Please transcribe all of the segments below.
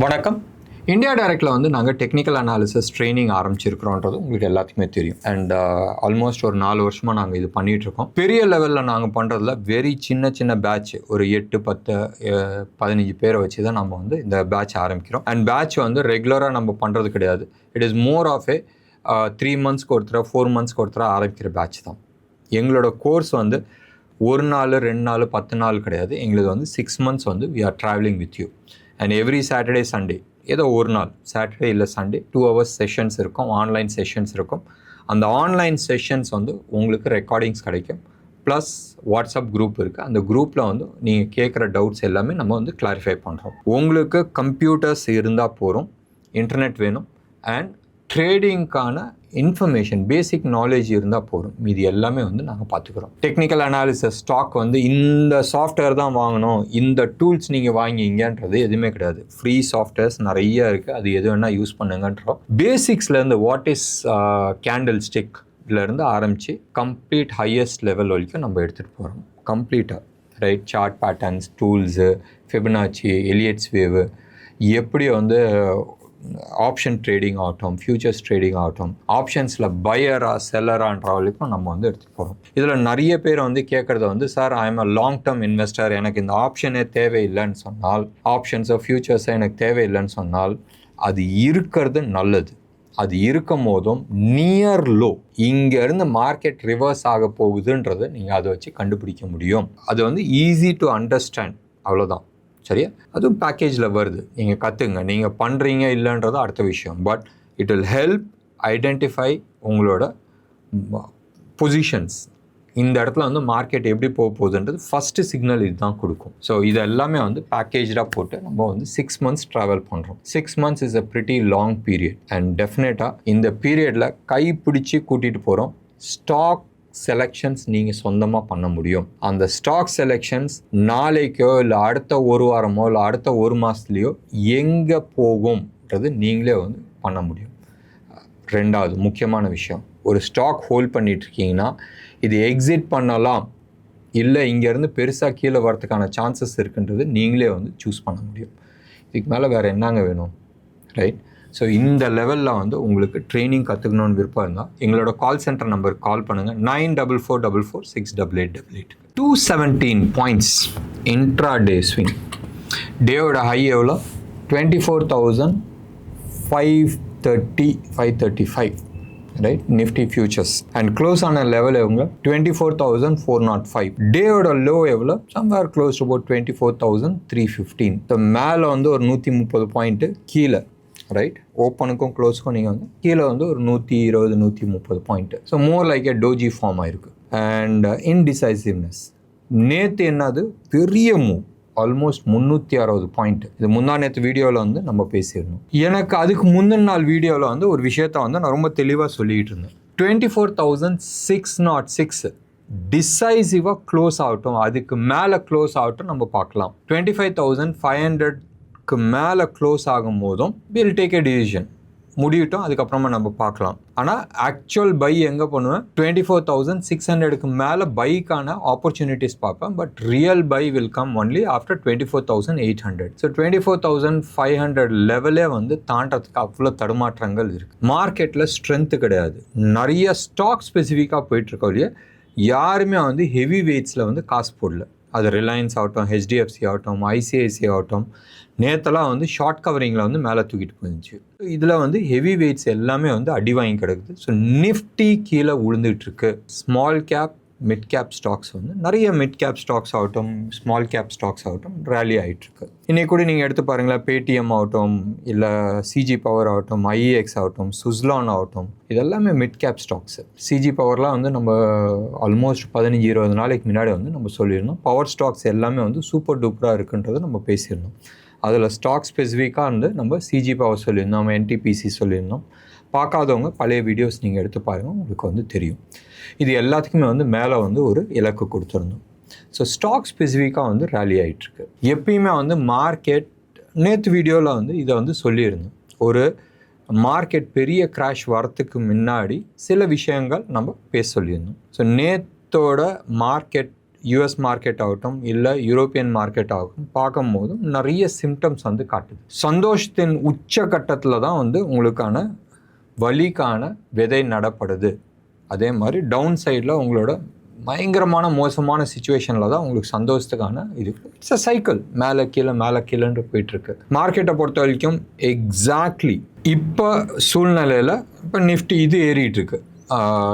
வணக்கம். இந்தியா டைரக்டில் வந்து நாங்கள் டெக்னிக்கல் அனாலிசிஸ் ட்ரைனிங் ஆரம்பிச்சிருக்கிறோன்றது உங்களுக்கு எல்லாத்துக்குமே தெரியும். அண்ட் ஆல்மோஸ்ட் ஒரு 4 வருஷமாக நாங்கள் இது பண்ணிகிட்ருக்கோம். பெரிய லெவலில் நாங்கள் பண்ணுறதுல வெரி சின்ன பேட்ச் ஒரு 8, 10, 15 பேரை வச்சு தான் நம்ம வந்து இந்த பேட்ச் ஆரம்பிக்கிறோம். அண்ட் பேட்ச் வந்து ரெகுலராக நம்ம பண்ணுறது கிடையாது. இட் இஸ் மோர் ஆஃப் 3 மந்த்ஸ்க்கு ஒருத்தர 4 மந்த்ஸ்க்கு ஒருத்தர ஆரம்பிக்கிற பேட்ச் தான். எங்களோட கோர்ஸ் வந்து 1 நாள் 2 நாள் 10 நாள் கிடையாது. எங்களுக்கு வந்து 6 months வந்து we are traveling with you. And every Saturday Sunday ஏதோ ஒரு நாள் சாட்டர்டே இல்லை சண்டே 2 hours செஷன்ஸ் இருக்கும், ஆன்லைன் செஷன்ஸ் இருக்கும். அந்த ஆன்லைன் செஷன்ஸ் வந்து உங்களுக்கு ரெக்கார்டிங்ஸ் கிடைக்கும். ப்ளஸ் வாட்ஸ்அப் குரூப் இருக்குது. அந்த குரூப்பில் வந்து நீங்கள் கேட்குற டவுட்ஸ் எல்லாமே நம்ம வந்து கிளாரிஃபை பண்ணுறோம். உங்களுக்கு கம்ப்யூட்டர்ஸ் இருந்தால் போகிறோம், இன்டர்நெட் வேணும், அண்ட் ட்ரேடிங்க்கான இன்ஃபர்மேஷன் பேசிக் நாலேஜ் இருந்தால் போதும். மீதி எல்லாமே வந்து நாங்கள் பார்த்துக்குறோம். டெக்னிக்கல் அனாலிசிஸ் ஸ்டாக் வந்து இந்த சாஃப்ட்வேர் தான் வாங்கணும், இந்த டூல்ஸ் நீங்கள் வாங்கிங்கன்றது எதுவுமே கிடையாது. ஃப்ரீ சாஃப்ட்வேர்ஸ் நிறைய இருக்குது, அது எது வேணால் யூஸ் பண்ணுங்கன்றோம். பேசிக்ஸ்லேருந்து வாட் இஸ் கேண்டில் ஸ்டிக்லேருந்து ஆரம்பித்து கம்ப்ளீட் ஹையஸ்ட் லெவல் வரைக்கும் நம்ம எடுத்துகிட்டு போகிறோம். கம்ப்ளீட்டாக right chart patterns, tools, Fibonacci, Elliott's wave, எப்படி வந்து ஆப்ஷன் ட்ரேடிங் ஆகட்டும், ஃபியூச்சர்ஸ் ட்ரேடிங் ஆகட்டும், ஆப்ஷன்ஸில் பையரா செல்லரான்ற வரைக்கும் நம்ம வந்து எடுத்துகிட்டு போகிறோம். இதில் நிறைய பேர் வந்து கேட்குறது வந்து, sir I am a long term investor, எனக்கு இந்த ஆப்ஷனே தேவையில்லைன்னு சொன்னால், ஆப்ஷன்ஸோ ஃபியூச்சர்ஸோ எனக்கு தேவையில்லைன்னு சொன்னால், அது இருக்கிறது நல்லது. அது இருக்கும் போதும் நியர் லோ இங்கேருந்து மார்க்கெட் ரிவர்ஸ் ஆக போகுதுன்றதை நீங்கள் அதை வச்சு கண்டுபிடிக்க முடியும். அது வந்து ஈஸி டு அண்டர்ஸ்டாண்ட், அவ்வளோதான். சரியா? அதுவும் பேக்கேஜில் வருது, நீங்கள் கற்றுங்க. நீங்கள் பண்ணுறீங்க இல்லைன்றது அடுத்த விஷயம். But it will help identify உங்களோட பொசிஷன்ஸ். இந்த இடத்துல வந்து மார்க்கெட் எப்படி போக போகுதுன்றது ஃபஸ்ட்டு சிக்னல் இதுதான் கொடுக்கும். ஸோ இது எல்லாமே வந்து பேக்கேஜாக போட்டு நம்ம வந்து 6 months ட்ராவல் பண்ணுறோம். 6 months is a pretty long period. And டெஃபினட்டாக இந்த பீரியடில் கைப்பிடிச்சு கூட்டிகிட்டு போகிறோம். ஸ்டாக் செலெக்ஷன்ஸ் நீங்கள் சொந்தமாக பண்ண முடியும். அந்த ஸ்டாக் செலெக்ஷன்ஸ் நாளைக்கோ இல்லை அடுத்த ஒரு வாரமோ இல்லை அடுத்த ஒரு மாதத்துலேயோ எங்கே போகும்ன்றது நீங்களே வந்து பண்ண முடியும். ரெண்டாவது முக்கியமான விஷயம், ஒரு ஸ்டாக் ஹோல்ட் பண்ணிகிட்ருக்கீங்கன்னா இது எக்ஸிட் பண்ணலாம் இல்லை இங்கேருந்து பெருசாக கீழே வரதுக்கான சான்சஸ் இருக்குன்றது நீங்களே வந்து சூஸ் பண்ண முடியும். இதுக்கு மேலே வேறு என்னங்க வேணும், ரைட்? ஸோ இந்த லெவலில் வந்து உங்களுக்கு ட்ரைனிங் கற்றுக்கணுன்னு விருப்பம் இருந்தால் எங்களோட கால் சென்டர் நம்பருக்கு கால் பண்ணுங்கள். 9444468888. 217 points இன்ட்ரா டே ஸ்விங். டேவோட ஹை எவ்வளோ? 24,535 right, Nifty features. And close ஆன லெவல் எவ்வளோ? 24,405. டேவோட லோ எவ்வளோ? Somewhere close to about 24,315. So மேலே வந்து ஒரு 130 பாயிண்ட்டு, கீழே ரைட் ஓப்பனுக்கும் க்ளோஸுக்கும் நீங்கள் வந்து கீழே வந்து ஒரு 120, 130 point. So more like a doji form ஆயிருக்கு. அண்ட் இன்டிசைசிவ்னஸ் நேற்று என்னது பெரிய மூவ், ஆல்மோஸ்ட் 360 பாயிண்ட். இது முந்தா நேற்று வீடியோவில் வந்து நம்ம பேசியிருந்தோம். எனக்கு அதுக்கு முந்தின நாள் வீடியோவில் வந்து ஒரு விஷயத்த வந்து நான் ரொம்ப தெளிவாக சொல்லிக்கிட்டு இருந்தேன். 24,606 டிசைசிவாக க்ளோஸ் ஆகட்டும், அதுக்கு மேலே க்ளோஸ் ஆகட்டும் நம்ம பார்க்கலாம். 25,500 மேலே க்ளோஸ் ஆகும் போதும் வில் டேக் எ டிசிஷன், முடிவிட்டோம், அதுக்கப்புறமா நம்ம பார்க்கலாம். ஆனால் ஆக்சுவல் பை எங்கே பண்ணுவேன்? 24,600 மேலே பைக்கான ஆப்பர்ச்சுனிட்டிஸ் பார்ப்பேன். But real buy will come only after 24,800. So 24,500 லெவலே வந்து தாண்டறதுக்கு அவ்வளோ தடுமாற்றங்கள் இருக்குது. மார்க்கெட்டில் ஸ்ட்ரென்த்து கிடையாது. நிறைய ஸ்டாக் ஸ்பெசிஃபிக்காக போயிட்டுருக்கோம் இல்லையா, யாருமே வந்து ஹெவி வெயிட்ஸில் வந்து காசு போடல. அது ரிலையன்ஸ் ஆகட்டும், ஹெச்டிஎஃப்சி ஆகட்டும், ஐசிஐசி ஆகட்டும், நேற்றெல்லாம் வந்து ஷார்ட் கவரிங்கில் வந்து மேலே தூக்கிட்டு போயிருந்துச்சு. இதில் வந்து ஹெவி வெயிட்ஸ் எல்லாமே வந்து அடி வாங்கி கிடக்குது. ஸோ நிஃப்டி கீழே விழுந்துட்டுருக்கு. Small cap, mid cap stocks வந்து நிறைய மிட் கேப் ஸ்டாக்ஸ் ஆகட்டும், ஸ்மால் கேப் ஸ்டாக்ஸ் ஆகட்டும் ரேலி ஆகிட்டுருக்கு. இன்றைக்கி கூட நீங்கள் எடுத்து பாருங்களேன், பேடிஎம் ஆகட்டும், இல்லை சிஜி பவர் ஆகட்டும், ஐஇஎக்ஸ் ஆகட்டும், சுஸ்லான் ஆகட்டும், இதெல்லாமே மிட் கேப் ஸ்டாக்ஸு. சிஜி பவர்லாம் வந்து நம்ம ஆல்மோஸ்ட் 15-20 நாளைக்கு முன்னாடி வந்து நம்ம சொல்லியிருந்தோம். பவர் ஸ்டாக்ஸ் எல்லாமே வந்து சூப்பர் டூப்பராக இருக்குன்றதை நம்ம பேசியிருந்தோம். அதில் ஸ்டாக் ஸ்பெசிஃபிக்காக வந்து நம்ம சிஜி பவர் சொல்லியிருந்தோம், நம்ம என்டிபிசி சொல்லியிருந்தோம். பார்க்காதவங்க பழைய வீடியோஸ் நீங்கள் எடுத்து பாருங்கள், உங்களுக்கு வந்து தெரியும். இது எல்லாத்துக்குமே வந்து மேலே வந்து ஒரு இலக்கு கொடுத்துருந்தோம். ஸோ ஸ்டாக் ஸ்பெசிஃபிக்காக வந்து ரேலி ஆகிட்டுருக்கு. எப்பயுமே வந்து மார்க்கெட், நேற்று வீடியோவில் வந்து இதை வந்து சொல்லியிருந்தோம், ஒரு மார்க்கெட் பெரிய கிராஷ் வரத்துக்கு முன்னாடி சில விஷயங்கள் நம்ம பேச சொல்லியிருந்தோம். ஸோ நேற்றோட மார்க்கெட் யூஎஸ் மார்க்கெட் ஆகட்டும் இல்லை யூரோப்பியன் மார்க்கெட் ஆகட்டும் பார்க்கும் போதும் நிறைய சிம்டம்ஸ் வந்து காட்டுது. சந்தோஷத்தின் உச்சகட்டத்தில் தான் வந்து உங்களுக்கான வலிக்கான விதை நடப்படுது. அதே மாதிரி டவுன் சைடில் உங்களோட பயங்கரமான மோசமான சுச்சுவேஷனில் தான் உங்களுக்கு சந்தோஷத்துக்கான இது. இட்ஸ் அ சைக்கிள், மேலே கீழேன்னு போயிட்டுருக்கு. மார்க்கெட்டை பொறுத்த வரைக்கும் எக்ஸாக்ட்லி இப்போ சூழ்நிலையில் இப்போ நிஃப்டி இது ஏறிட்டுருக்கு.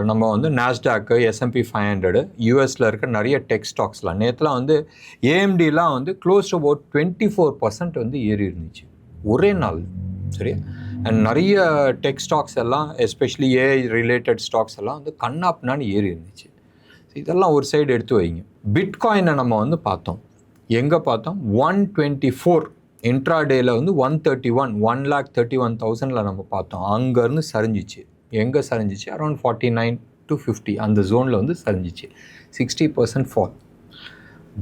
நம்ம வந்து நாஸ்டாக்கு, S&P 500, யூஎஸில் இருக்க நிறைய டெக் ஸ்டாக்ஸ்லாம் நேற்றுலாம் வந்து ஏஎம்டிலாம் வந்து க்ளோஸ் டு அபவுட் 24% வந்து ஏறி இருந்துச்சு ஒரே நாள். சரியா? அண்ட் நிறைய டெக் ஸ்டாக்ஸ் எல்லாம் எஸ்பெஷலி ஏஐ ரிலேட்டட் ஸ்டாக்ஸ் எல்லாம் வந்து கண்ணாப்னான்னு ஏறி இருந்துச்சு. இதெல்லாம் ஒரு சைடு எடுத்து வைங்க. பிட்காயினை நம்ம வந்து பார்த்தோம். எங்கே பார்த்தோம்? 124 இன்ட்ராடேயில் வந்து 131 1,31,000 நம்ம பார்த்தோம். அங்கேருந்து சரிஞ்சிச்சு. எங்கே சரிஞ்சிச்சு? அரௌண்ட் 49 to 50 அந்த ஜோனில் வந்து சரிஞ்சிச்சு. 60% ஃபால்.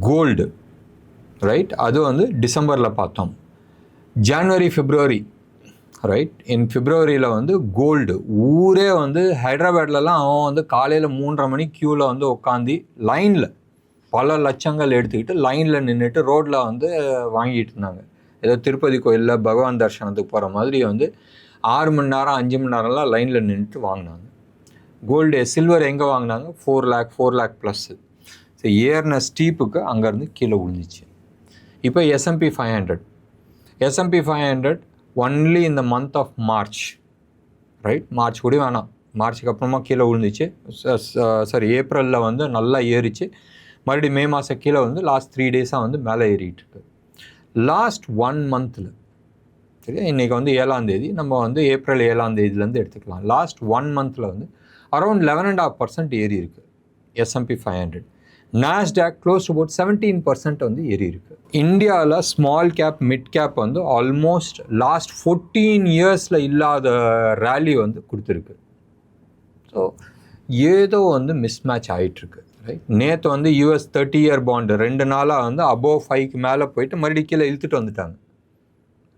கோல்டு ரைட், அது வந்து டிசம்பரில் பார்த்தோம். ஜனவரி பிப்ரவரி ரைட், இன் பிப்ரவரியில் வந்து கோல்டு ஊரே வந்து ஹைதராபாத்லலாம் அவன் வந்து காலையில் 3:30 மணி க்யூவில் வந்து உட்காந்து லைனில் பல லட்சங்கள் எடுத்துக்கிட்டு லைனில் நின்றுட்டு ரோட்டில் வந்து வாங்கிட்டு இருந்தாங்க. ஏதோ திருப்பதி கோயிலில் பகவான் தரிசனத்துக்கு போகிற மாதிரி வந்து 6 மணி நேரம் 5 மணி நேரம்லாம் லைனில் நின்றுட்டு வாங்கினாங்க. கோல்டு சில்வர் எங்கே வாங்கினாங்க? 4 lakh ப்ளஸ். ஸோ ஏறின ஸ்டீப்புக்கு அங்கேருந்து கீழே விழுந்துச்சு. இப்போ S&P 500 ஒன்லி இந்த month of March right, March கூட வேணாம், மார்ச்சுக்கு அப்புறமா கீழே விழுந்துச்சு. சாரி, ஏப்ரலில் வந்து நல்லா ஏறிச்சு. மறுபடியும் மே மாதம் கீழே வந்து லாஸ்ட் 3 days வந்து மேலே ஏறிட்டுருக்கு. லாஸ்ட் 1 month சரியா, இன்றைக்கி வந்து 7ஆம் தேதி, நம்ம வந்து ஏப்ரல் 7ஆம் தேதியிலேருந்து எடுத்துக்கலாம். லாஸ்ட் 1 month வந்து அரௌண்ட் 11.5% ஏறி இருக்குது S&P 500. Nasdaq close to about 17% வந்து ஏறி இருக்குது. இந்தியாவில் ஸ்மால் கேப் மிட் கேப் வந்து ஆல்மோஸ்ட் லாஸ்ட் 14 yearsல இல்லாத ரேலி வந்து கொடுத்துருக்கு. ஸோ ஏதோ வந்து மிஸ்மேட்ச் ஆகிட்டுருக்கு ரைட். நேற்று வந்து US 30-year பாண்டு 2 நாளாக வந்து அபோவ் 5க்கு மேலே போயிட்டு மறுபடியும் கீழே இழுத்துட்டு வந்துட்டாங்க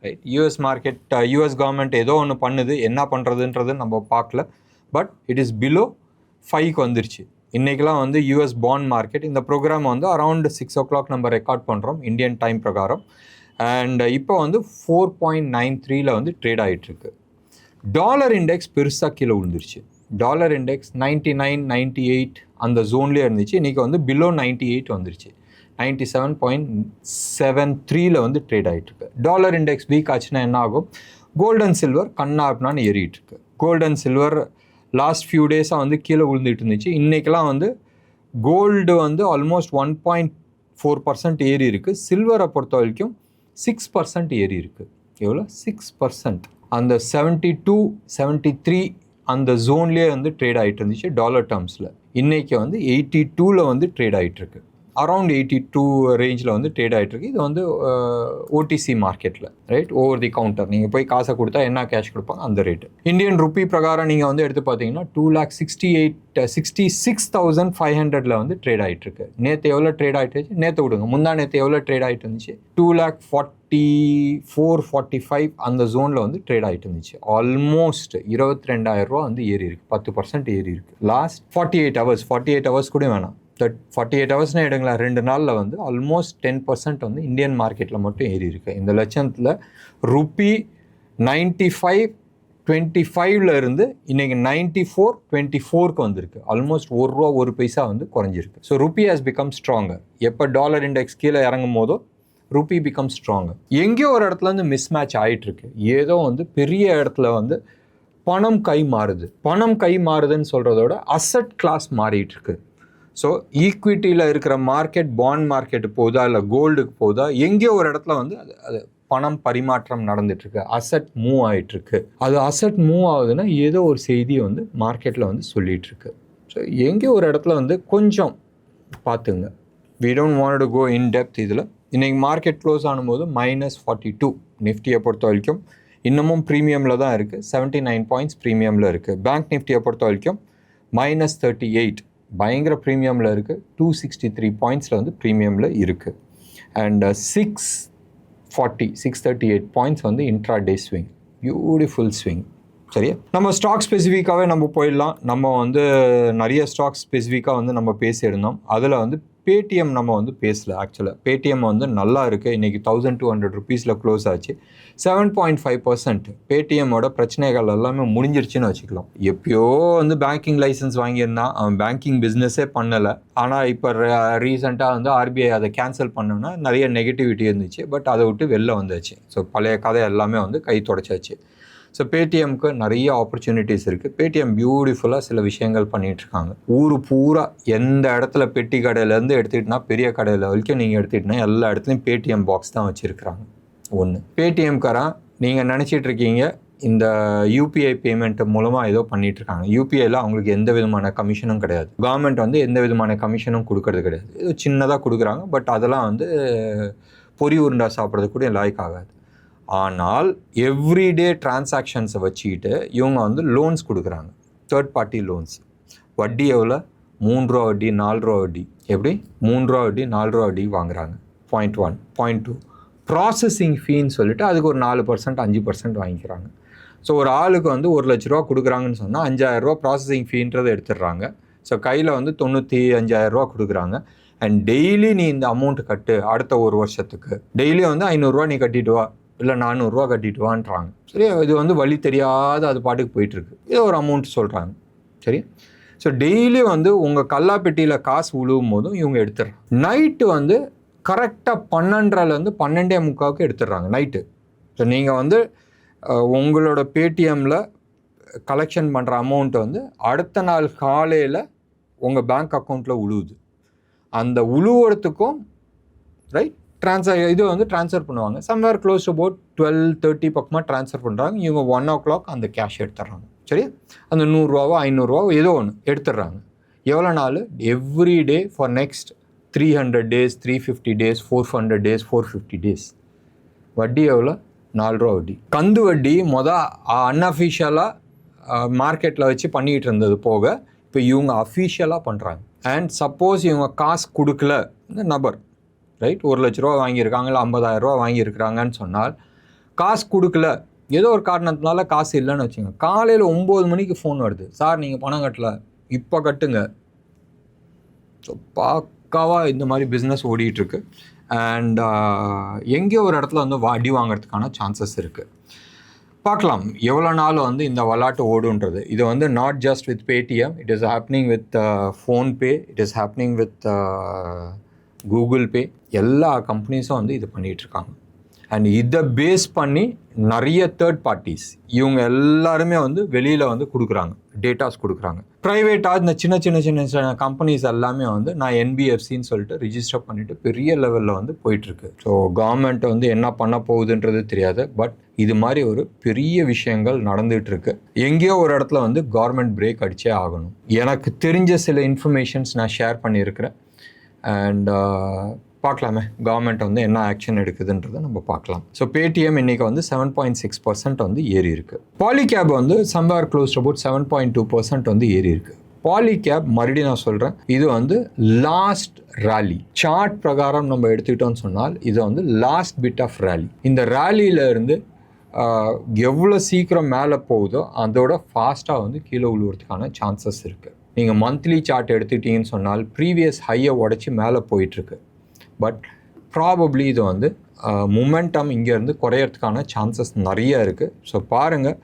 right. US market, US government ஏதோ ஒன்று பண்ணுது, என்ன பண்ணுறதுன்றது நம்ம பார்க்கல. பட் இட் இஸ் பிலோ 5க்கு வந்துருச்சு. இன்றைக்கெலாம் வந்து யூஎஸ் பாண்ட் மார்க்கெட், இந்த ப்ரோக்ராம் வந்து அரவுண்ட் 6 o'clock நம்ம ரெக்கார்ட் பண்ணுறோம் இந்தியன் டைம் பிரகாரம். அண்ட் இப்போ வந்து 4.93 வந்து ட்ரேட் ஆகிட்டுருக்கு. டாலர் இண்டெக்ஸ் பெருசாக கீழே விழுந்துருச்சு. டாலர் இண்டெக்ஸ் 99 98 அந்த ஜோன்லேயே இருந்துச்சு. இன்றைக்கி வந்து பிலோ 98 வந்துருச்சு. 97.73 வந்து ட்ரேட் ஆகிட்டுருக்கு. டாலர் இண்டெக்ஸ் வீக் ஆச்சுன்னா என்ன ஆகும்? கோல்டு அண்ட் சில்வர் கண்ணாப்னான்னு ஏறிட்டுருக்கு. Gold and silver last few டேஸாக வந்து கீழே விழுந்துட்டு இருந்துச்சு. இன்றைக்கெலாம் வந்து கோல்டு வந்து ஆல்மோஸ்ட் 1.4% ஏறி இருக்குது. சில்வரை பொறுத்த வரைக்கும் 6% ஏறி இருக்குது. எவ்வளோ? 6%. அந்த 72 73 அந்த ஜோன்லேயே வந்து ட்ரேட் ஆகிட்டு இருந்துச்சு டாலர் டேர்ம்ஸில். இன்றைக்கி வந்து 82 வந்து ட்ரேட் ஆகிட்டுருக்கு. அரவுண்ட் 82 ரேஞ்சில் வந்து ட்ரேட் ஆகிட்டுருக்கு. இது வந்து ஓடிசி மார்க்கெட்டில் ரைட், ஓவர் தி கவுண்டர். நீங்கள் போய் காசை கொடுத்தா என்ன கேஷ் கொடுப்பாங்க அந்த ரேட்டு. இந்தியன் ருப்பி பிரகாரம் நீங்கள் வந்து எடுத்து பார்த்தீங்கன்னா 2,66,500 வந்து ட்ரேட் ஆகிட்டுருக்கு. நேற்று எவ்வளோ ட்ரேட் ஆகிட்டு இருந்துச்சு? நேற்று விடுங்க, முந்தா நேற்று எவ்வளோ ட்ரேட் ஆகிட்டு இருந்துச்சு? 2,44,45 அந்த ஜோனில் வந்து ட்ரேட் ஆகிட்டு இருந்துச்சு. ஆல்மோஸ்ட் 22,000 வந்து ஏறி இருக்குது. 10% ஏறி இருக்குது லாஸ்ட் 48 hours கூட வேணாம், 48 ஹவர்ஸ்னு எடுங்களா, 2 நாளில் வந்து ஆல்மோஸ்ட் 10% வந்து இந்தியன் மார்க்கெட்டில் மட்டும் ஏறி இருக்கு. இந்த லட்சத்தில் ருப்பி 95.25 இருந்து இன்றைக்கி 94.24 வந்திருக்கு. ஆல்மோஸ்ட் ₹1 1 பைசா வந்து குறைஞ்சிருக்கு. So rupee has become stronger. எப்போ டாலர் இண்டெக்ஸ் கீழே இறங்கும் போதோ ருப்பி பிகம் ஸ்ட்ராங்கர். எங்கேயோ ஒரு இடத்துல வந்து மிஸ்மேட்ச் ஆகிட்டுருக்கு. ஏதோ வந்து பெரிய இடத்துல வந்து பணம் கை மாறுதுன்னு சொல்கிறதோட அசட் கிளாஸ் மாறிட்டுருக்கு. ஸோ ஈக்விட்டியில் இருக்கிற மார்க்கெட் பாண்ட் மார்க்கெட்டு போதா இல்லை கோல்டுக்கு போதா, எங்கேயோ ஒரு இடத்துல வந்து அது பணம் பரிமாற்றம் நடந்துட்டுருக்கு, அசட் மூவ் ஆகிட்டுருக்கு. அது அசட் மூவ் ஆகுதுன்னா ஏதோ ஒரு செய்தியை வந்து மார்க்கெட்டில் வந்து சொல்லிகிட்ருக்கு. ஸோ எங்கேயோ ஒரு இடத்துல வந்து கொஞ்சம் பார்த்துங்க. We don't want to go in depth. இதில் இன்றைக்கி மார்க்கெட் க்ளோஸ் ஆனும்போது -42 நிஃப்டியை பொறுத்த வரைக்கும் இன்னமும் ப்ரீமியமில் தான் இருக்குது. 79 பாயிண்ட்ஸ் ப்ரீமியமில் இருக்குது. பேங்க் நிஃப்டியை பொறுத்த வரைக்கும் -38 பயங்கர ப்ரீமியமில் இருக்குது. 263 பாயிண்ட்ஸில் வந்து ப்ரீமியமில் இருக்குது. அண்ட் 638 பாயிண்ட்ஸ் வந்து இன்ட்ரா டே ஸ்விங், பியூட்டிஃபுல் ஸ்விங். சரியா, நம்ம ஸ்டாக் ஸ்பெசிஃபிக்காகவே நம்ம போயிடலாம். நம்ம வந்து நிறைய ஸ்டாக் ஸ்பெசிஃபிக்காக வந்து நம்ம பேசியிருந்தோம். அதில் வந்து பேடிஎம் நம்ம வந்து பேசல. ஆக்சுவலாக பேடிஎம் வந்து நல்லா இருக்குது. இன்றைக்கி 1200 ருபீஸில் க்ளோஸ் ஆச்சு. 7.5%. பேடிஎம்மோட பிரச்சனைகள் எல்லாமே முடிஞ்சிருச்சுன்னு வச்சுக்கலாம். எப்பயோ வந்து பேங்கிங் லைசன்ஸ் வாங்கியிருந்தான், அவன் பேங்கிங் பிஸ்னஸே பண்ணலை. ஆனால் இப்போ ரீசெண்டாக வந்து ஆர்பிஐ அதை கேன்சல் பண்ணோன்னா நிறைய நெகட்டிவிட்டி இருந்துச்சு. பட் அதை விட்டு வெளில வந்துச்சு. ஸோ பழைய கதை எல்லாமே வந்து கை தொடச்சாச்சு. ஸோ பேடிஎம்க்கு நிறைய ஆப்பர்ச்சுனிட்டிஸ் இருக்குது. பேடிஎம் பியூட்டிஃபுல்லாக சில விஷயங்கள் பண்ணிகிட்ருக்காங்க. ஊர் பூரா எந்த இடத்துல பெட்டி கடையிலேருந்து எடுத்துக்கிட்டனா பெரிய கடையில் வரைக்கும் நீங்கள் எடுத்துக்கிட்டனா எல்லா இடத்துலையும் பேடிஎம் பாக்ஸ் தான் வச்சுருக்குறாங்க. ஒன்று, பேடிஎம்காரன் நீங்கள் நினச்சிட்டு இருக்கீங்க இந்த யூபிஐ பேமெண்ட் மூலமாக ஏதோ பண்ணிகிட்ருக்காங்க. யூபிஐயில் அவங்களுக்கு எந்த விதமான கமிஷனும் கிடையாது. கவர்மெண்ட் வந்து எந்த விதமான கமிஷனும் கொடுக்கறது கிடையாது. ஏதோ சின்னதாக கொடுக்குறாங்க. பட் அதெல்லாம் வந்து பொரி உருண்டா சாப்பிட்றது கூட லாய்க்கு ஆகாது. ஆனால் எவ்ரிடே டிரான்சாக்ஷன்ஸை வச்சுக்கிட்டு இவங்க வந்து லோன்ஸ் கொடுக்குறாங்க. Third party loans. வட்டி எவ்வளோ? 3 ரூபா வட்டி, 4 ரூபா வட்டி. எப்படி? 3 ரூபா வட்டி, 4 ரூபா வட்டி வாங்குறாங்க. பாயிண்ட் 1. பாயிண்ட் 2, ப்ராசஸிங் ஃபீன்னு சொல்லிட்டு அதுக்கு ஒரு 4%, 5% வாங்கிக்கிறாங்க. ஸோ ஒரு ஆளுக்கு வந்து 1 லட்ச ரூபா கொடுக்குறாங்கன்னு சொன்னால் 5,000 ரூபா ப்ராசஸிங் ஃபீன்றதை எடுத்துடுறாங்க. ஸோ கையில் வந்து 95,000 ரூபா கொடுக்குறாங்க. அண்ட் டெய்லி நீ இந்த அமௌண்ட் கட்டு அடுத்த ஒரு வருஷத்துக்கு. டெய்லி வந்து 500 ரூபா நீ கட்டிட்டு வா, இல்லை 400 ரூபா கட்டிட்டு வான்றாங்க. சரி, இது வந்து வழி தெரியாத அது பாட்டுக்கு போயிட்டுருக்கு. ஏதோ ஒரு அமௌண்ட் சொல்கிறாங்க. சரி, ஸோ டெய்லி வந்து உங்கள் கல்லாப்பெட்டியில் காசு விழுவும் போதும் இவங்க எடுத்துடுறாங்க. நைட்டு வந்து கரெக்டாக 12:30 12:45 எடுத்துடுறாங்க நைட்டு. ஸோ நீங்கள் வந்து உங்களோட பேடிஎம்மில் கலெக்ஷன் பண்ணுற அமௌண்ட்டை வந்து அடுத்த நாள் காலையில் உங்கள் பேங்க் அக்கௌண்ட்டில் உழுவுது. அந்த உழுவுறதுக்கும் ரைட் இது வந்து ட்ரான்ஸ்ஃபர் பண்ணுவாங்க. சம்வேர் க்ளோஸ் டு அபவுட் 12:30 பக்கமாக ட்ரான்ஸ்ஃபர் பண்ணுறாங்க. இவங்க 1 o'clock அந்த கேஷ் எடுத்துடுறாங்க. சரி, அந்த 100 ரூபாவோ 500 ரூபாவோ ஏதோ ஒன்று எடுத்துடுறாங்க. எவ்வளோ நாள்? Every day for next 300 days, 350 days, 400 days, 450 days. வட்டி எவ்வளோ? 4 ரூபா வட்டி. கந்து வட்டி அன்அஃபிஷியலாக மார்க்கெட்டில் வச்சு பண்ணிகிட்டு இருந்தது போக இப்போ இவங்க அஃபிஷியலாக பண்ணுறாங்க. அண்ட் சப்போஸ் இவங்க காசு கொடுக்கல, இந்த நபர் ரைட் 1 லட்ச ரூபா வாங்கியிருக்காங்க, இல்லை 50,000 ரூபா வாங்கியிருக்கிறாங்கன்னு சொன்னால் காசு கொடுக்கல, ஏதோ ஒரு காரணத்தினால காசு இல்லைன்னு வச்சுங்க. காலையில் 9 மணிக்கு ஃபோன் வருது, சார் நீங்கள் பணம் கட்டல, இப்போ கட்டுங்க. ஸோ பக்காவாக இந்த மாதிரி பிஸ்னஸ் ஓடிட்டுருக்கு. அண்ட் எங்கேயோ ஒரு இடத்துல வந்து வட்டி வாங்கிறதுக்கான சான்சஸ் இருக்குது. பார்க்கலாம் எவ்வளோ நாள் வந்து இந்த விளாட்டு ஓடுன்றது. இது வந்து not just with Paytm, it is happening with PhonePe, it is happening with Google Pay. எல்லா கம்பெனிஸும் வந்து இது பண்ணிகிட்ருக்காங்க. அண்ட் இதை பேஸ் பண்ணி நிறைய தேர்ட் பார்ட்டிஸ் இவங்க எல்லாருமே வந்து வெளியில் வந்து கொடுக்குறாங்க, டேட்டாஸ் கொடுக்குறாங்க. ப்ரைவேட்டாக இந்த சின்ன சின்ன சின்ன சின்ன கம்பெனிஸ் எல்லாமே வந்து நான் என்பிஎஃப்சின்னு சொல்லிட்டு ரிஜிஸ்டர் பண்ணிவிட்டு பெரிய லெவலில் வந்து போயிட்டுருக்கு. ஸோ கவர்மெண்ட் வந்து என்ன பண்ண போகுதுன்றது தெரியாது. பட் இது மாதிரி ஒரு பெரிய விஷயங்கள் நடந்துகிட்ருக்கு. எங்கேயோ ஒரு இடத்துல வந்து கவர்மெண்ட் பிரேக் அடித்தே ஆகணும். எனக்கு தெரிஞ்ச சில இன்ஃபர்மேஷன்ஸ் நான் ஷேர் பண்ணியிருக்கிறேன். அண்ட் பார்க்கலாமே கவர்மெண்ட் வந்து என்ன ஆக்ஷன் எடுக்குதுன்றதை நம்ம பார்க்கலாம். ஸோ பேடிஎம் இன்றைக்கி வந்து 7.6% வந்து ஏறி இருக்குது. பாலிகேப் வந்து சம்வேர் க்ளோஸ் அபவுட் 7.2% வந்து ஏறி இருக்குது. பாலிகேப் மறுபடியும் நான் சொல்கிறேன், இது வந்து லாஸ்ட் ரேலி சார்ட் பிரகாரம் நம்ம எடுத்துக்கிட்டோம்னு சொன்னால் இது வந்து லாஸ்ட் பிட் ஆஃப் ரேலி. இந்த ரேலியிலேருந்து எவ்வளோ சீக்கிரம் மேலே போகுதோ அதோட ஃபாஸ்ட்டாக வந்து கீழே விழுவுறதுக்கான சான்சஸ் இருக்குது. நீங்கள் மந்த்லி சார்ட் எடுத்துக்கிட்டீங்கன்னு சொன்னால் ப்ரீவியஸ் ஹையை உடச்சி மேலே போயிட்டுருக்கு. பட் ப்ராபப்ளி இது வந்து மொமெண்டம் இங்கேருந்து குறையறதுக்கான சான்சஸ் நிறைய இருக்குது. ஸோ பாருங்கள்,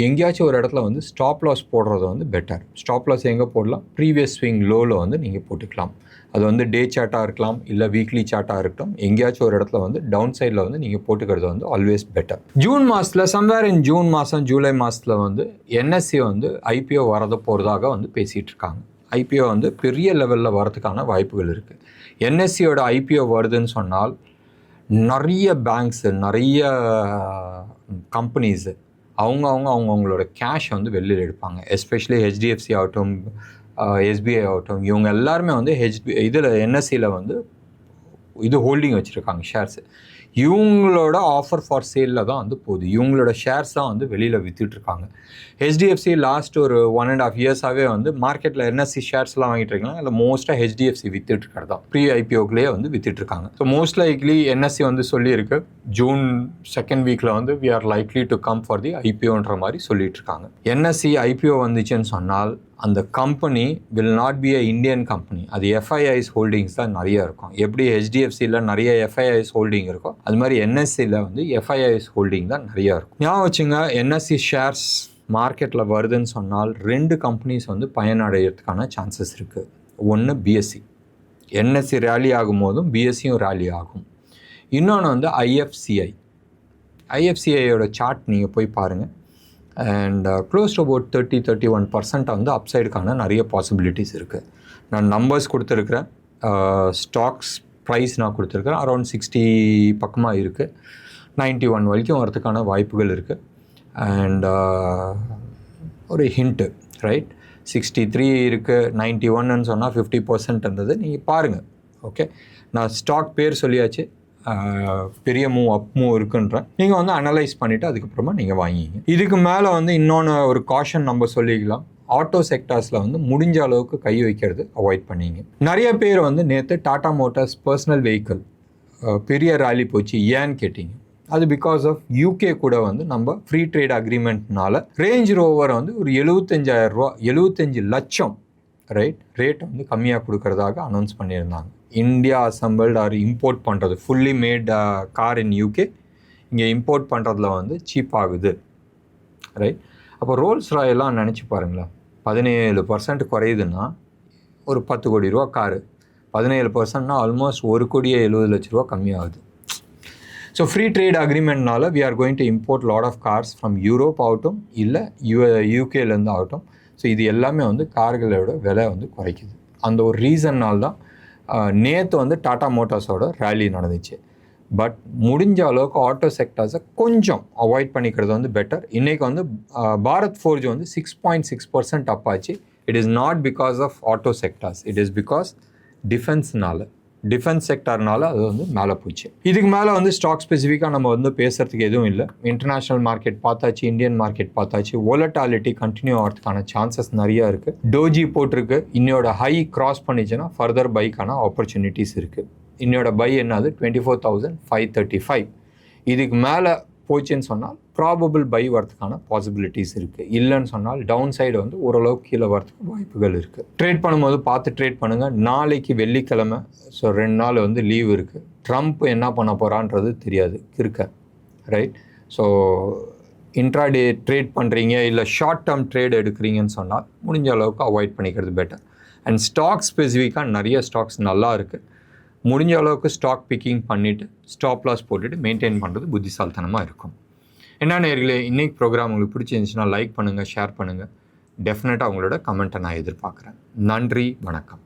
எங்கேயாச்சும் ஒரு இடத்துல வந்து ஸ்டாப் லாஸ் போடுறது வந்து பெட்டர். ஸ்டாப் லாஸ் எங்கே போடலாம்? ப்ரீவியஸ் ஸ்விங் லோவில் வந்து நீங்கள் போட்டுக்கலாம். அது வந்து டே சார்ட்டாக இருக்கலாம், இல்லை வீக்லி சார்ட்டாக இருக்கட்டும். எங்கேயாச்சும் ஒரு இடத்துல வந்து டவுன் சைடில் வந்து நீங்கள் போட்டுக்கிறது வந்து ஆல்வேஸ் பெட்டர். ஜூன் மாதத்தில் சம்வேர் இன் ஜூன் மாதம் ஜூலை மாதத்தில் வந்து என்எஸ்சி வந்து ஐபிஓ வரத போகிறதாக வந்து பேசிகிட்டு இருக்காங்க. ஐபிஓ வந்து பெரிய லெவலில் வரதுக்கான வாய்ப்புகள் இருக்குது. என்எஸ்சியோட ஐபிஓ வருதுன்னு சொன்னால் நிறைய பேங்க்ஸு, நிறைய கம்பெனிஸு அவங்களோட கேஷ் வந்து வெளியில் எடுப்பாங்க. எஸ்பெஷலி ஹெச்டிஎஃப்சி ஆகட்டும், எஸ்பிஐ ஆகட்டும், இவங்க எல்லாருமே வந்து இதில் என்எஸ்சியில் வந்து இது ஹோல்டிங் வச்சுருக்காங்க ஷேர்ஸு. இவங்களோட ஆஃபர் ஃபார் சேலில் தான் வந்து போகுது. இவங்களோட ஷேர்ஸ் தான் வந்து வெளியில் விற்றுட்ருக்காங்க. ஹெச்டிஎஃப்சி லாஸ்ட் ஒரு 1.5 இயர்ஸாகவே வந்து மார்க்கெட்டில் என்எஸ்சி ஷேர்ஸ்லாம் வாங்கிட்டு இருக்காங்க. அதில் மோஸ்ட்டாக ஹெச்டிஎஃப்சி விற்றுட்ருக்கிறது தான். ப்ரீ ஐபிஓக்குள்ளேயே வந்து விற்றுட்ருக்காங்க. ஸோ மோஸ்ட் லைக்லி என்எஸ்சி வந்து சொல்லியிருக்கு ஜூன் 2nd வீக்கில் வந்து we are likely to come for the ஐபிஓன்ற மாதிரி சொல்லிட்டு இருக்காங்க. என்எஸ்சி ஐபிஓ வந்துச்சுன்னு சொன்னால் அந்த company will not be a Indian company. அது எஃப்ஐஐஸ் ஹோல்டிங்ஸ் தான் நிறைய இருக்கும். எப்படி ஹெச்டிஎஃப்சியில் நிறைய எஃப்ஐஐஸ் ஹோல்டிங் இருக்கும், அது மாதிரி என்எஸ்சியில் வந்து எஃப்ஐஐஸ் ஹோல்டிங் தான் நிறையா இருக்கும். ஞாபகம் வச்சுங்க, என்எஸ்சி ஷேர்ஸ் மார்க்கெட்டில் வருதுன்னு சொன்னால் 2 கம்பெனிஸ் வந்து பயனடைகிறதுக்கான சான்சஸ் இருக்குது. ஒன்று பிஎஸ்சி, என்எஸ்சி ரேலி ஆகும் போதும் பிஎஸ்சியும் ரேலி ஆகும். இன்னொன்று வந்து ஐஎஃப்சிஐ. ஐஎஃப்சிஐயோட சார்ட் நீங்கள் போய் பாருங்கள். அண்ட் க்ளோஸ் டு அபவுட் 30-31% வந்து அப்சைடுக்கான நிறைய பாசிபிலிட்டிஸ் இருக்குது. நான் நம்பர்ஸ் கொடுத்துருக்குறேன், ஸ்டாக்ஸ் ப்ரைஸ் நான் கொடுத்துருக்குறேன். அரௌண்ட் 60 பக்கமாக இருக்குது. 91 வரைக்கும் வரதுக்கான வாய்ப்புகள் இருக்குது. அண்ட் ஒரு ஹிண்ட்டு, ரைட், 63 இருக்குது, 91ன்னு சொன்னால் 50% இருந்தது. நீங்கள் பாருங்கள். ஓகே, நான் ஸ்டாக் பேர் சொல்லியாச்சு. பெரிய அப் மூவ் இருக்குன்றேன். நீங்கள் வந்து அனலைஸ் பண்ணிவிட்டு அதுக்கப்புறமா நீங்கள் வாங்கிங்க. இதுக்கு மேலே வந்து இன்னொன்று ஒரு காஷன் நம்ம சொல்லிக்கலாம். ஆட்டோ செக்டார்ஸில் வந்து முடிஞ்ச அளவுக்கு கை வைக்கிறது அவாய்ட் பண்ணிங்க. நிறைய பேர் வந்து நேற்று டாடா மோட்டார்ஸ் பர்சனல் வெஹிக்கிள் பெரிய ரேலி போச்சு, ஏன்னு கேட்டிங்க. அது பிகாஸ் ஆஃப் யூகே கூட வந்து நம்ம ஃப்ரீ ட்ரேட் அக்ரிமெண்ட்னால ரேஞ்ச் ரோவர் வந்து ஒரு 75,000 ரூபா, 75 லட்சம் ரேட் வந்து கம்மியாக கொடுக்கறதாக அனௌன்ஸ் பண்ணியிருந்தாங்க. இந்தியா அசம்பிள்டு ஆர் இம்போர்ட் பண்ணுறது, fully made car in UK இங்கே இம்போர்ட் பண்ணுறதுல வந்து சீப் ஆகுது, ரைட். அப்போ ரோல்ஸ் ராயெல்லாம் நினச்சி பாருங்களேன், 17% குறையுதுன்னா ஒரு 10 கோடி ரூபா காரு, 17%னா ஆல்மோஸ்ட் 1,70,00,000 ரூபா கம்மியாகுது. ஸோ ஃப்ரீ ட்ரேட் அக்ரிமெண்ட்னால we are going to import lot of cars from Europe ஆகட்டும், இல்லை யூகேலேருந்து ஆகட்டும். ஸோ இது எல்லாமே வந்து கார்களோட விலை வந்து குறைக்குது. அந்த ஒரு ரீசன்னால் தான் நேற்று வந்து டாடா மோட்டார்ஸோட ரேலி நடந்துச்சு. பட் முடிஞ்ச அளவுக்கு ஆட்டோ செக்டார்ஸை கொஞ்சம் அவாய்ட் பண்ணிக்கிறது வந்து பெட்டர். இன்றைக்கி வந்து பாரத் ஃபோர்ஜ் வந்து 6.6% அப் ஆச்சு. It is not because of auto sectors, it is because defence செக்டார்னால அது வந்து மேலே போச்சு. இதுக்கு மேலே வந்து ஸ்டாக் ஸ்பெசிஃபிக்காக நம்ம வந்து பேசுகிறதுக்கு எதுவும் இல்லை. இன்டர்நேஷ்னல் மார்க்கெட் பார்த்தாச்சு, இந்தியன் மார்க்கெட் பார்த்தாச்சு. வோலட்டாலிட்டி கண்டினியூ ஆகிறதுக்கான சான்சஸ் நிறையா இருக்குது. டோஜி போட்டிருக்கு, இன்னையோட ஹை கிராஸ் பண்ணிச்சுன்னா ஃபர்தர் பைக்கான ஆப்பர்ச்சுனிட்டிஸ் இருக்குது. இன்னையோட பை என்னது 24,535. இதுக்கு மேலே போச்சுன்னு சொன்னால் ப்ராபபிள் பை வரதுக்கான பாசிபிலிட்டிஸ் இருக்குது. இல்லைன்னு சொன்னால் டவுன் சைடு வந்து ஓரளவுக்கு கீழே வரதுக்கு வாய்ப்புகள் இருக்குது. ட்ரேட் பண்ணும்போது பார்த்து ட்ரேட் பண்ணுங்கள். நாளைக்கு வெள்ளிக்கிழமை, ஸோ 2 நாள் வந்து லீவ் இருக்குது. ட்ரம்ப் என்ன பண்ண போகிறான்றது தெரியாது, ரைட். ஸோ இன்ட்ராடே ட்ரேட் பண்ணுறீங்க, இல்லை ஷார்ட் டேர்ம் ட்ரேட் எடுக்கிறீங்கன்னு சொன்னால் முடிஞ்ச அளவுக்கு அவாய்ட் பண்ணிக்கிறது பெட்டர். அண்ட் ஸ்டாக் ஸ்பெசிஃபிக்காக நிறைய ஸ்டாக்ஸ் நல்லா இருக்குது. முடிஞ்ச அளவுக்கு ஸ்டாக் பிக்கிங் பண்ணிவிட்டு ஸ்டாப் லாஸ் போட்டுட்டு மெயின்டைன் பண்ணுறது புத்திசாலித்தனமாக இருக்கும். என்ன நேயர்களே, இன்றைக்கி ப்ரோக்ராம் உங்களுக்கு பிடிச்சிருந்துச்சுன்னா லைக் பண்ணுங்கள், ஷேர் பண்ணுங்கள். டெஃபினட்டாக உங்களோட கமெண்ட்டை நான் எதிர்பார்க்குறேன். நன்றி, வணக்கம்.